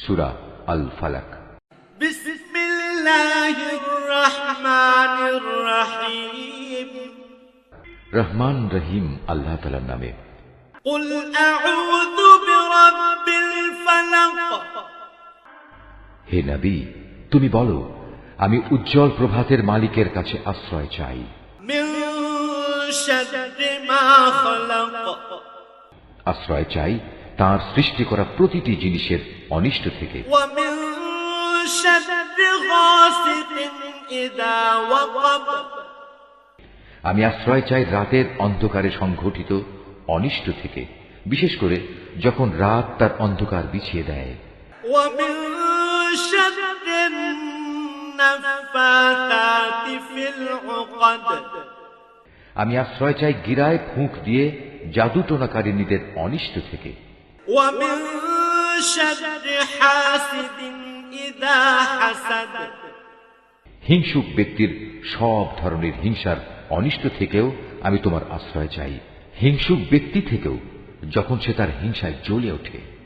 সূরা আল ফালাক। বিসমিল্লাহির রহমানির রহিম। রহমান রহিম আল্লাহ তাআলার নামে। কুল আউযু বিরাব্বিল ফালাক। হে নবী, তুমি বলো, আমি উজ্জ্বল প্রভাতের মালিকের কাছে আশ্রয় চাই। মিন শাররি মা খালাক। আশ্রয় চাই তার সৃষ্টি করা প্রতিটি জিনিসের অনিষ্ট থেকে। ওয়া মিন শাররি গাসিকিন ইযা ওয়াকাব। আমি আশ্রয় চাই রাতের অন্ধকারে সংঘটিত অনিষ্ট থেকে, বিশেষ করে যখন রাত তার অন্ধকার বিছিয়ে দেয়। ওয়া মিন শাররিন নাফাসাতি ফিল উকাদ। আমি আশ্রয় চাই গিরায় ফুঁক দিয়ে জাদু টোনাকারিনীদের অনিষ্ট থেকে। ওয়া মিন শাররি হাসিদিন ইযা হাসাদ। হিংসুক ব্যক্তির সব ধরনের হিংসার অনিষ্ট থেকেও আমি তোমার আশ্রয় চাই। হিংসুক ব্যক্তি থেকেও যখন সে তার হিংসায় জ্বলে ওঠে।